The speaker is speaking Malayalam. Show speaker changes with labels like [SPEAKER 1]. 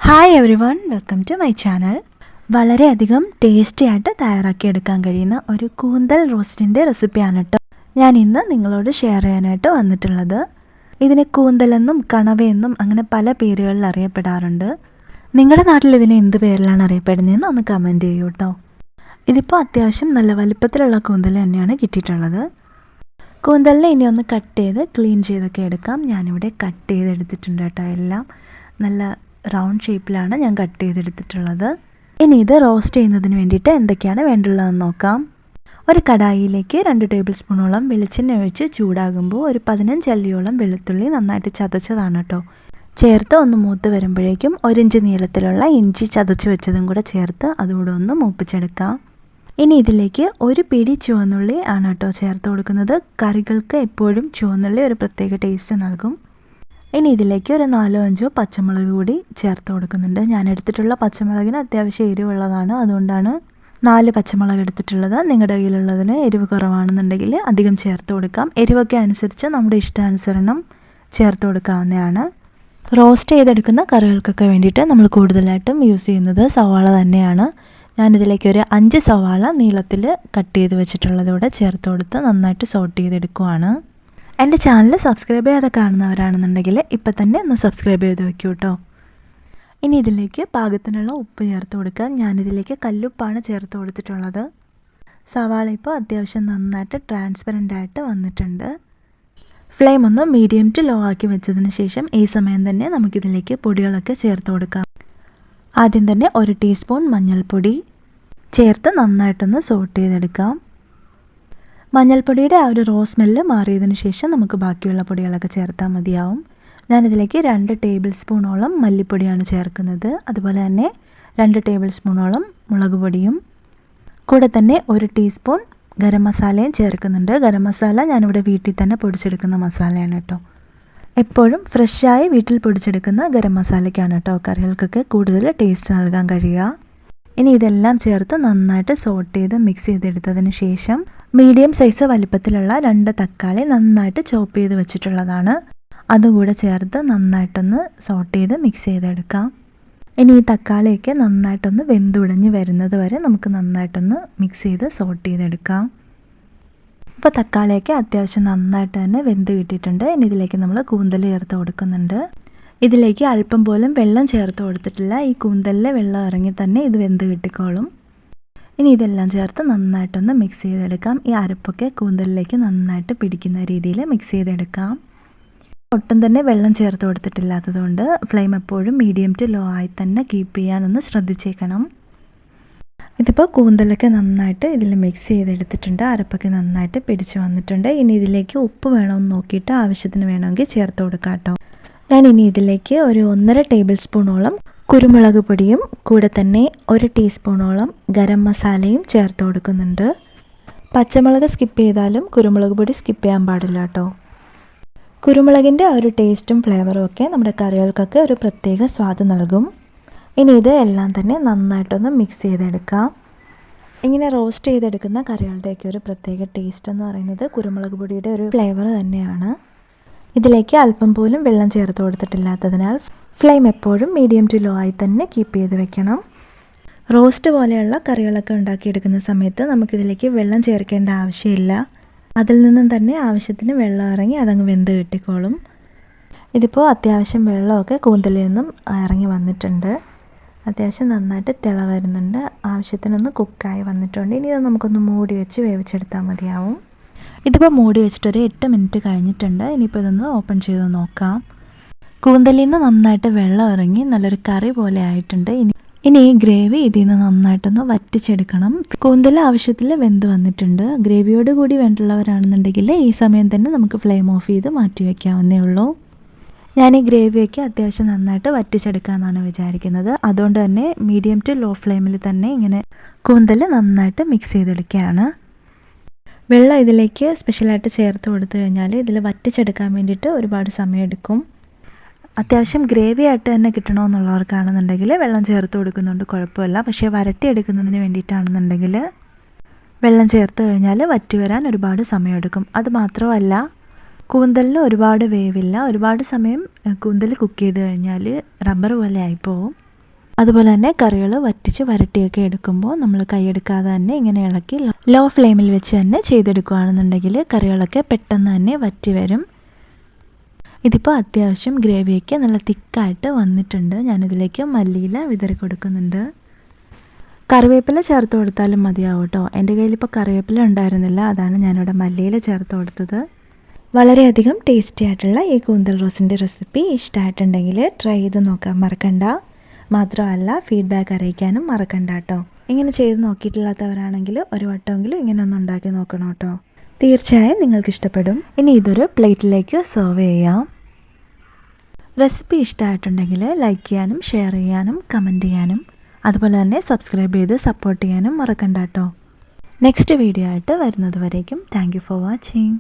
[SPEAKER 1] Hi everyone, welcome to my channel. വളരെയധികം ടേസ്റ്റി ആയിട്ട് തയ്യാറാക്കിയെടുക്കാൻ കഴിയുന്ന ഒരു കൂന്തൽ റോസ്റ്റിൻ്റെ റെസിപ്പിയാണ് കേട്ടോ ഞാൻ ഇന്ന് നിങ്ങളോട് ഷെയർ ചെയ്യാനായിട്ട് വന്നിട്ടുള്ളത്. ഇതിനെ കൂന്തലെന്നും കണവയെന്നും അങ്ങനെ പല പേരുകളിൽ അറിയപ്പെടാറുണ്ട്. നിങ്ങളുടെ നാട്ടിൽ ഇതിനെ എന്ത് പേരിലാണ് അറിയപ്പെടുന്നതെന്ന് ഒന്ന് കമൻറ്റ് ചെയ്യൂ കേട്ടോ. ഇതിപ്പോൾ അത്യാവശ്യം നല്ല വലിപ്പത്തിലുള്ള കൂന്തൽ തന്നെയാണ് കിട്ടിയിട്ടുള്ളത്. കൂന്തലിനെ ഇനി ഒന്ന് കട്ട് ചെയ്ത് ക്ലീൻ ചെയ്തൊക്കെ എടുക്കാം. ഞാനിവിടെ കട്ട് ചെയ്തെടുത്തിട്ടുണ്ട് കേട്ടോ. എല്ലാം നല്ല റൗണ്ട് ഷേപ്പിലാണ് ഞാൻ കട്ട് ചെയ്തെടുത്തിട്ടുള്ളത്. ഇനി ഇത് റോസ്റ്റ് ചെയ്യുന്നതിന് വേണ്ടിയിട്ട് എന്തൊക്കെയാണ് വേണ്ടുള്ളതെന്ന് നോക്കാം. ഒരു കടായിയിലേക്ക് 2 ടേബിൾ സ്പൂണോളം വെളിച്ചെണ്ണ ഒഴിച്ച് ചൂടാകുമ്പോൾ ഒരു 15 അല്ലിയോളം വെളുത്തുള്ളി നന്നായിട്ട് ചതച്ചതാണ് കേട്ടോ ചേർത്ത് ഒന്ന് മൂത്ത് വരുമ്പോഴേക്കും 1 ഇഞ്ച് നീളത്തിലുള്ള ഇഞ്ചി ചതച്ച് വെച്ചതും കൂടെ ചേർത്ത് അതുകൂടെ ഒന്ന് മൂപ്പിച്ചെടുക്കാം. ഇനി ഇതിലേക്ക് ഒരു പിടി ചുവന്നുള്ളി ആണ് കേട്ടോ ചേർത്ത് കൊടുക്കുന്നത്. കറികൾക്ക് എപ്പോഴും ചുവന്നുള്ളി ഒരു പ്രത്യേക ടേസ്റ്റ് നൽകും. ഇനി ഇതിലേക്ക് ഒരു 4-5 പച്ചമുളക് കൂടി ചേർത്ത് കൊടുക്കുന്നുണ്ട്. ഞാൻ എടുത്തിട്ടുള്ള പച്ചമുളകിന് അത്യാവശ്യം എരിവുള്ളതാണ്, അതുകൊണ്ടാണ് 4 പച്ചമുളക് എടുത്തിട്ടുള്ളത്. നിങ്ങളുടെ കയ്യിലുള്ളതിന് എരിവ് കുറവാണെന്നുണ്ടെങ്കിൽ അധികം ചേർത്ത് കൊടുക്കാം. എരിവൊക്കെ അനുസരിച്ച് നമ്മുടെ ഇഷ്ടാനുസരണം ചേർത്ത് കൊടുക്കാവുന്നതാണ്. റോസ്റ്റ് ചെയ്തെടുക്കുന്ന കറികൾക്കൊക്കെ വേണ്ടിയിട്ട് നമ്മൾ കൂടുതലായിട്ടും യൂസ് ചെയ്യുന്നത് സവാള തന്നെയാണ്. ഞാനിതിലേക്ക് ഒരു 5 സവാള നീളത്തിൽ കട്ട് ചെയ്ത് വെച്ചിട്ടുള്ളതോടെ ചേർത്ത് കൊടുത്ത് നന്നായിട്ട് സോട്ട് ചെയ്തെടുക്കുവാണ്. എൻ്റെ ചാനൽ സബ്സ്ക്രൈബ് ചെയ്യാതെ കാണുന്നവരാണെന്നുണ്ടെങ്കിൽ ഇപ്പം തന്നെ ഒന്ന് സബ്സ്ക്രൈബ് ചെയ്ത് വെക്കൂ കേട്ടോ. ഇനി ഇതിലേക്ക് പാകത്തിനുള്ള ഉപ്പ് ചേർത്ത് കൊടുക്കുക. ഞാനിതിലേക്ക് കല്ലുപ്പാണ് ചേർത്ത് കൊടുത്തിട്ടുള്ളത്. സവാള ഇപ്പോൾ അത്യാവശ്യം നന്നായിട്ട് ട്രാൻസ്പെറൻ്റ് ആയിട്ട് വന്നിട്ടുണ്ട്. ഫ്ലെയിം ഒന്ന് മീഡിയം ടു ലോ ആക്കി വെച്ചതിന് ശേഷം ഈ സമയം തന്നെ നമുക്കിതിലേക്ക് പൊടികളൊക്കെ ചേർത്ത് കൊടുക്കാം. ആദ്യം തന്നെ 1 ടീസ്പൂൺ മഞ്ഞൾപ്പൊടി ചേർത്ത് നന്നായിട്ടൊന്ന് സോട്ട് ചെയ്തെടുക്കാം. മഞ്ഞൾപ്പൊടിയുടെ ആ ഒരു റോ സ്മെല്ല് മാറിയതിന് ശേഷം നമുക്ക് ബാക്കിയുള്ള പൊടികളൊക്കെ ചേർത്താൽ മതിയാവും. ഞാനിതിലേക്ക് 2 ടേബിൾ സ്പൂണോളം മല്ലിപ്പൊടിയാണ് ചേർക്കുന്നത്. അതുപോലെ തന്നെ 2 ടേബിൾ സ്പൂണോളം മുളക് പൊടിയും കൂടെ തന്നെ 1 ടീസ്പൂൺ ഗരം മസാലയും ചേർക്കുന്നുണ്ട്. ഗരം മസാല ഞാനിവിടെ വീട്ടിൽ തന്നെ പൊടിച്ചെടുക്കുന്ന മസാലയാണ് കേട്ടോ. എപ്പോഴും ഫ്രഷായി വീട്ടിൽ പൊടിച്ചെടുക്കുന്ന ഗരം മസാലയ്ക്കാണ് കേട്ടോ കറികൾക്കൊക്കെ കൂടുതൽ ടേസ്റ്റ് നൽകാൻ കഴിയുക. ഇനി ഇതെല്ലാം ചേർത്ത് നന്നായിട്ട് സോട്ട് ചെയ്ത് മിക്സ് ചെയ്തെടുത്തതിന് ശേഷം മീഡിയം സൈസ് വലിപ്പത്തിലുള്ള 2 തക്കാളി നന്നായിട്ട് ചോപ്പ് ചെയ്ത് വെച്ചിട്ടുള്ളതാണ്. അതുകൂടെ ചേർത്ത് നന്നായിട്ടൊന്ന് സോട്ട് ചെയ്ത് മിക്സ് ചെയ്തെടുക്കാം. ഇനി ഈ തക്കാളിയൊക്കെ നന്നായിട്ടൊന്ന് വെന്തുടഞ്ഞ് വരുന്നത് വരെ നമുക്ക് നന്നായിട്ടൊന്ന് മിക്സ് ചെയ്ത് സോട്ട് ചെയ്തെടുക്കാം. ഇപ്പോൾ തക്കാളിയൊക്കെ അത്യാവശ്യം നന്നായിട്ട് തന്നെ വെന്ത് കിട്ടിയിട്ടുണ്ട്. ഇനി ഇതിലേക്ക് നമ്മൾ കൂന്തൽ ചേർത്ത് കൊടുക്കുന്നുണ്ട്. ഇതിലേക്ക് അല്പം പോലും വെള്ളം ചേർത്ത് കൊടുത്തിട്ടില്ല. ഈ കൂന്തലിലെ വെള്ളം ഇറങ്ങി തന്നെ ഇത് വെന്ത് കിട്ടിക്കോളും. ഇനി ഇതെല്ലാം ചേർത്ത് നന്നായിട്ടൊന്ന് മിക്സ് ചെയ്തെടുക്കാം. ഈ അരപ്പൊക്കെ കൂന്തലിലേക്ക് നന്നായിട്ട് പിടിക്കുന്ന രീതിയിൽ മിക്സ് ചെയ്തെടുക്കാം. ഒട്ടും തന്നെ വെള്ളം ചേർത്ത് കൊടുത്തിട്ടില്ലാത്തതുകൊണ്ട് ഫ്ലെയിം എപ്പോഴും മീഡിയം ടു ലോ ആയി തന്നെ കീപ്പ് ചെയ്യാനൊന്ന് ശ്രദ്ധിച്ചേക്കണം. ഇതിപ്പോൾ കൂന്തലൊക്കെ നന്നായിട്ട് ഇതിൽ മിക്സ് ചെയ്തെടുത്തിട്ടുണ്ട്. അരപ്പൊക്കെ നന്നായിട്ട് പിടിച്ച് വന്നിട്ടുണ്ട്. ഇനി ഇതിലേക്ക് ഉപ്പ് വേണമെന്ന് നോക്കിയിട്ട് ആവശ്യത്തിന് വേണമെങ്കിൽ ചേർത്ത് കൊടുക്കാം കേട്ടോ. ഞാൻ ഇനി ഇതിലേക്ക് ഒരു 1.5 ടേബിൾ സ്പൂണോളം കുരുമുളക് പൊടിയും കൂടെ തന്നെ 1 ടീസ്പൂണോളം ഗരം മസാലയും ചേർത്ത് കൊടുക്കുന്നുണ്ട്. പച്ചമുളക് സ്കിപ്പ് ചെയ്താലും കുരുമുളക് പൊടി സ്കിപ്പ് ചെയ്യാൻ പാടില്ല കേട്ടോ. കുരുമുളകിൻ്റെ ആ ഒരു ടേസ്റ്റും ഫ്ലേവറും ഒക്കെ നമ്മുടെ കറികൾക്കൊക്കെ ഒരു പ്രത്യേക സ്വാദ് നൽകും. ഇനി ഇത് എല്ലാം തന്നെ നന്നായിട്ടൊന്ന് മിക്സ് ചെയ്തെടുക്കാം. ഇങ്ങനെ റോസ്റ്റ് ചെയ്തെടുക്കുന്ന കറികളുടെയൊക്കെ ഒരു പ്രത്യേക ടേസ്റ്റ് എന്ന് പറയുന്നത് കുരുമുളക് പൊടിയുടെ ഒരു ഫ്ലേവർ തന്നെയാണ്. ഇതിലേക്ക് അല്പം പോലും വെള്ളം ചേർത്ത് കൊടുത്തിട്ടില്ലാത്തതിനാൽ ഫ്ലെയിം എപ്പോഴും മീഡിയം ടു ലോ ആയി തന്നെ കീപ്പ് ചെയ്ത് വെക്കണം. റോസ്റ്റ് പോലെയുള്ള കറികളൊക്കെ ഉണ്ടാക്കിയെടുക്കുന്ന സമയത്ത് നമുക്കിതിലേക്ക് വെള്ളം ചേർക്കേണ്ട ആവശ്യമില്ല. അതിൽ നിന്നും തന്നെ ആവശ്യത്തിന് വെള്ളം ഇറങ്ങി അതങ്ങ് വെന്ത് കിട്ടിക്കോളും. ഇതിപ്പോൾ അത്യാവശ്യം വെള്ളമൊക്കെ കൂന്തലിൽ നിന്നും ഇറങ്ങി വന്നിട്ടുണ്ട്. അത്യാവശ്യം നന്നായിട്ട് തിള വരുന്നുണ്ട്. ആവശ്യത്തിനൊന്ന് കുക്കായി വന്നിട്ടുണ്ട്. ഇനി ഇത് നമുക്കൊന്ന് മൂടി വെച്ച് വേവിച്ചെടുത്താൽ മതിയാവും. ഇതിപ്പോൾ മൂടി വെച്ചിട്ടൊരു 8 മിനിറ്റ് കഴിഞ്ഞിട്ടുണ്ട്. ഇനിയിപ്പോൾ ഇതൊന്ന് ഓപ്പൺ ചെയ്ത് നോക്കാം. കൂന്തലിൽ നിന്ന് നന്നായിട്ട് വെള്ളം ഇറങ്ങി നല്ലൊരു കറി പോലെ ആയിട്ടുണ്ട്. ഇനി ഈ ഗ്രേവി ഇതിൽ നിന്ന് നന്നായിട്ടൊന്ന് വറ്റിച്ചെടുക്കണം. കൂന്തൽ ആവശ്യത്തിൽ വെന്ത് വന്നിട്ടുണ്ട്. ഗ്രേവിയോട് കൂടി വേണ്ടുള്ളവരാണെന്നുണ്ടെങ്കിൽ ഈ സമയം തന്നെ നമുക്ക് ഫ്ലെയിം ഓഫ് ചെയ്ത് മാറ്റി വയ്ക്കാവുന്നേ ഉള്ളൂ. ഞാൻ ഈ ഗ്രേവിയൊക്കെ അത്യാവശ്യം നന്നായിട്ട് വറ്റിച്ചെടുക്കാമെന്നാണ് വിചാരിക്കുന്നത്. അതുകൊണ്ട് തന്നെ മീഡിയം ടു ലോ ഫ്ലെയിമിൽ തന്നെ ഇങ്ങനെ കൂന്തൽ നന്നായിട്ട് മിക്സ് ചെയ്തെടുക്കുകയാണ്. വെള്ളം ഇതിലേക്ക് സ്പെഷ്യലായിട്ട് ചേർത്ത് കൊടുത്തു കഴിഞ്ഞാൽ ഇതിൽ വറ്റിച്ചെടുക്കാൻ വേണ്ടിയിട്ട് ഒരുപാട് സമയമെടുക്കും. അത്യാവശ്യം ഗ്രേവി ആയിട്ട് തന്നെ കിട്ടണമെന്നുള്ളവർക്കാണെന്നുണ്ടെങ്കിൽ വെള്ളം ചേർത്ത് കൊടുക്കുന്നുണ്ട് കുഴപ്പമില്ല. പക്ഷേ വരട്ടിയെടുക്കുന്നതിന് വേണ്ടിയിട്ടാണെന്നുണ്ടെങ്കിൽ വെള്ളം ചേർത്ത് കഴിഞ്ഞാൽ വറ്റി വരാൻ ഒരുപാട് സമയമെടുക്കും. അത് മാത്രമല്ല കൂന്തലിന് ഒരുപാട് വേവില്ല. ഒരുപാട് സമയം കൂന്തൽ കുക്ക് ചെയ്ത് കഴിഞ്ഞാൽ റബ്ബർ പോലെ ആയിപ്പോവും. അതുപോലെ തന്നെ കറികൾ വറ്റിച്ച് വരട്ടിയൊക്കെ എടുക്കുമ്പോൾ നമ്മൾ കൈയെടുക്കാതെ തന്നെ ഇങ്ങനെ ഇളക്കി ലോ ഫ്ലെയിമിൽ വെച്ച് തന്നെ ചെയ്തെടുക്കുകയാണെന്നുണ്ടെങ്കിൽ കറികളൊക്കെ പെട്ടെന്ന് തന്നെ വറ്റി വരും. ഇതിപ്പോൾ അത്യാവശ്യം ഗ്രേവിയൊക്കെ നല്ല തിക്കായിട്ട് വന്നിട്ടുണ്ട്. ഞാനിതിലേക്ക് മല്ലിയില വിതറി കൊടുക്കുന്നുണ്ട്. കറിവേപ്പില ചേർത്ത് കൊടുത്താലും മതിയാവും കേട്ടോ. എൻ്റെ കയ്യിലിപ്പോൾ കറിവേപ്പില ഉണ്ടായിരുന്നില്ല, അതാണ് ഞാനിവിടെ മല്ലിയില ചേർത്ത് കൊടുത്തത്. വളരെയധികം ടേസ്റ്റി ആയിട്ടുള്ള ഈ കൂന്തൽ റോസിൻ്റെ റെസിപ്പി ഇഷ്ടമായിട്ടുണ്ടെങ്കിൽ ട്രൈ ചെയ്ത് നോക്കാൻ മറക്കണ്ട. മാത്രമല്ല ഫീഡ്ബാക്ക് അറിയിക്കാനും മറക്കണ്ട കേട്ടോ. ഇങ്ങനെ ചെയ്ത് നോക്കിയിട്ടില്ലാത്തവരാണെങ്കിൽ ഒരു വട്ടമെങ്കിലും ഇങ്ങനെ ഒന്ന് ഉണ്ടാക്കി നോക്കണം കേട്ടോ. തീർച്ചയായും നിങ്ങൾക്ക് ഇഷ്ടപ്പെടും. ഇനി ഇതൊരു പ്ലേറ്റിലേക്ക് സെർവ് ചെയ്യാം. റെസിപ്പി ഇഷ്ടമായിട്ടുണ്ടെങ്കിൽ ലൈക്ക് ചെയ്യാനും ഷെയർ ചെയ്യാനും കമൻറ്റ് ചെയ്യാനും അതുപോലെ തന്നെ സബ്സ്ക്രൈബ് ചെയ്ത് സപ്പോർട്ട് ചെയ്യാനും മറക്കണ്ട കേട്ടോ. നെക്സ്റ്റ് വീഡിയോ ആയിട്ട് വരുന്നത് വരേക്കും താങ്ക് യു ഫോർ വാച്ചിങ്.